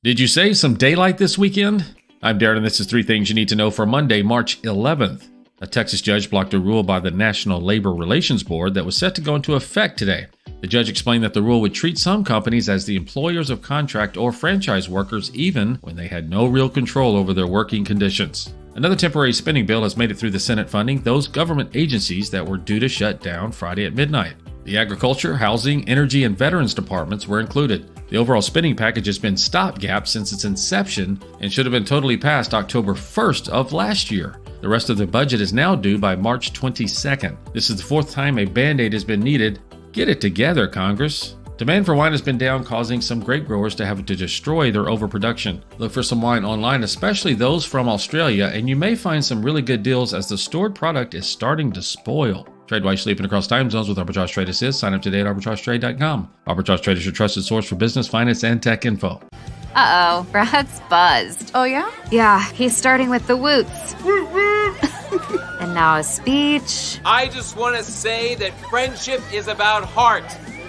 Did you save some daylight this weekend? I'm Darren, and this is 3 things you need to know for Monday, March 11th. A Texas judge blocked a rule by the National Labor Relations Board that was set to go into effect today. The judge explained that the rule would treat some companies as the employers of contract or franchise workers even when they had no real control over their working conditions. Another temporary spending bill has made it through the Senate funding those government agencies that were due to shut down Friday at midnight. The Agriculture, Housing, Energy, and Veterans departments were included. The overall spending package has been stopgap since its inception and should have been totally passed October 1st of last year. The rest of the budget is now due by March 22nd. This is the 4th time a Band-Aid has been needed. Get it together, Congress. Demand for wine has been down, causing some grape growers to have to destroy their overproduction. Look for some wine online, especially those from Australia, and you may find some really good deals as the stored product is starting to spoil. Trade while you're sleeping across time zones with Arbitrage Trade Assist. Sign up today at arbitragetrade.com. Arbitrage Trade is your trusted source for business, finance, and tech info. Uh-oh, Brad's buzzed. Oh, yeah? Yeah, he's starting with the woots. And now a speech. I just want to say that friendship is about heart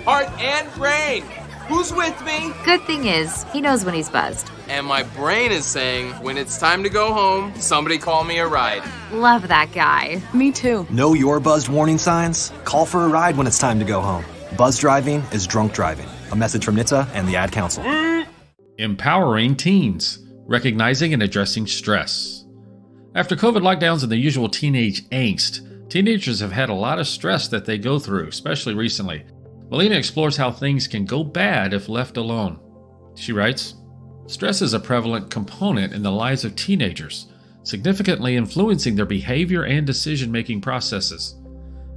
and brain. Who's with me? Good thing is, he knows when he's buzzed. And my brain is saying, when it's time to go home, somebody call me a ride. Love that guy. Me too. Know your buzzed warning signs? Call for a ride when it's time to go home. Buzz driving is drunk driving. A message from NHTSA and the Ad Council. Empowering teens, recognizing and addressing stress. After COVID lockdowns and the usual teenage angst, teenagers have had a lot of stress that they go through, especially recently. Melina explores how things can go bad if left alone. She writes, stress is a prevalent component in the lives of teenagers, significantly influencing their behavior and decision-making processes.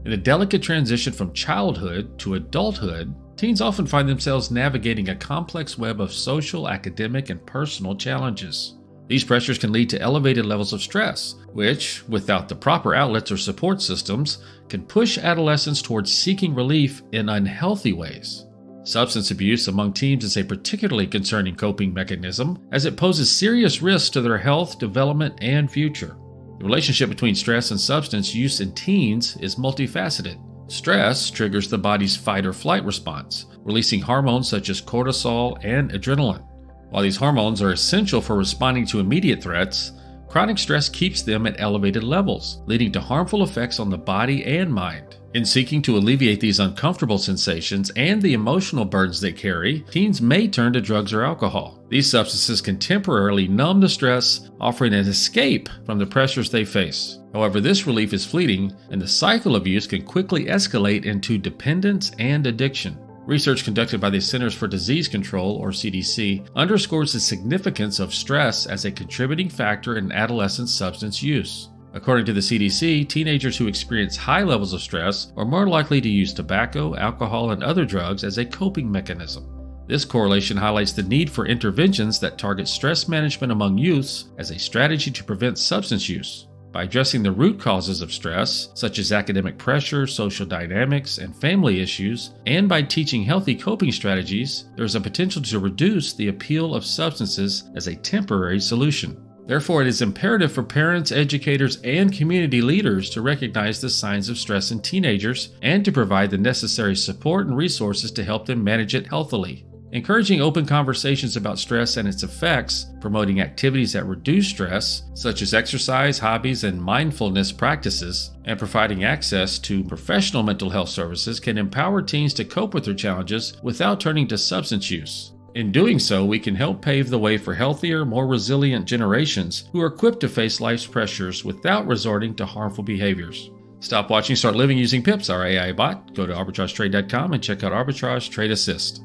In the delicate transition from childhood to adulthood, teens often find themselves navigating a complex web of social, academic, and personal challenges. These pressures can lead to elevated levels of stress, which, without the proper outlets or support systems, can push adolescents towards seeking relief in unhealthy ways. Substance abuse among teens is a particularly concerning coping mechanism, as it poses serious risks to their health, development, and future. The relationship between stress and substance use in teens is multifaceted. Stress triggers the body's fight or flight response, releasing hormones such as cortisol and adrenaline. While these hormones are essential for responding to immediate threats, chronic stress keeps them at elevated levels, leading to harmful effects on the body and mind. In seeking to alleviate these uncomfortable sensations and the emotional burdens they carry, teens may turn to drugs or alcohol. These substances can temporarily numb the stress, offering an escape from the pressures they face. However, this relief is fleeting, and the cycle of use can quickly escalate into dependence and addiction. Research conducted by the Centers for Disease Control, or CDC, underscores the significance of stress as a contributing factor in adolescent substance use. According to the CDC, teenagers who experience high levels of stress are more likely to use tobacco, alcohol, and other drugs as a coping mechanism. This correlation highlights the need for interventions that target stress management among youths as a strategy to prevent substance use. By addressing the root causes of stress, such as academic pressure, social dynamics, and family issues, and by teaching healthy coping strategies, there is a potential to reduce the appeal of substances as a temporary solution. Therefore, it is imperative for parents, educators, and community leaders to recognize the signs of stress in teenagers and to provide the necessary support and resources to help them manage it healthily. Encouraging open conversations about stress and its effects, promoting activities that reduce stress, such as exercise, hobbies, and mindfulness practices, and providing access to professional mental health services can empower teens to cope with their challenges without turning to substance use. In doing so, we can help pave the way for healthier, more resilient generations who are equipped to face life's pressures without resorting to harmful behaviors. Stop watching, start living using PIPS, our AI bot. Go to arbitragetrade.com and check out Arbitrage Trade Assist.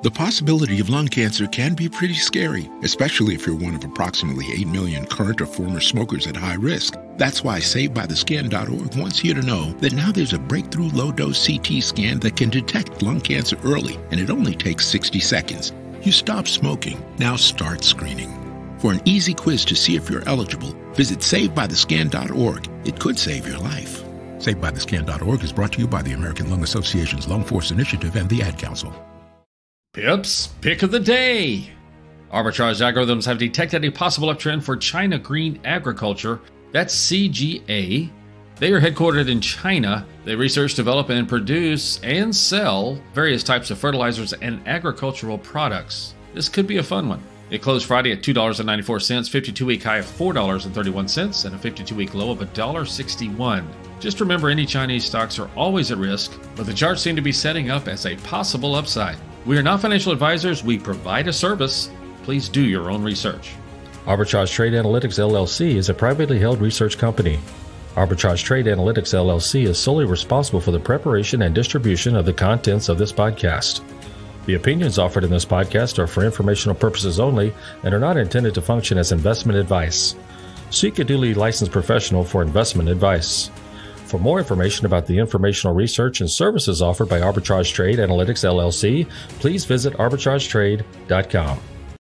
The possibility of lung cancer can be pretty scary, especially if you're one of approximately 8 million current or former smokers at high risk. That's why SaveByTheScan.org wants you to know that now there's a breakthrough low-dose CT scan that can detect lung cancer early, and it only takes 60 seconds. You stop smoking, now start screening. For an easy quiz to see if you're eligible, visit SaveByTheScan.org. It could save your life. SaveByTheScan.org is brought to you by the American Lung Association's Lung Force Initiative and the Ad Council. Pips, pick of the day. Arbitrage algorithms have detected a possible uptrend for China green agriculture. That's CGA. They are headquartered in China. They research, develop, and produce and sell various types of fertilizers and agricultural products. This could be a fun one. It closed Friday at $2.94, 52-week high of $4.31, and a 52-week low of $1.61. Just remember, any Chinese stocks are always at risk, but the charts seem to be setting up as a possible upside. We are not financial advisors. We provide a service. Please do your own research. Arbitrage Trade Analytics LLC is a privately held research company. Arbitrage Trade Analytics LLC is solely responsible for the preparation and distribution of the contents of this podcast. The opinions offered in this podcast are for informational purposes only and are not intended to function as investment advice. Seek a duly licensed professional for investment advice. For more information about the informational research and services offered by Arbitrage Trade Analytics LLC, please visit arbitragetrade.com.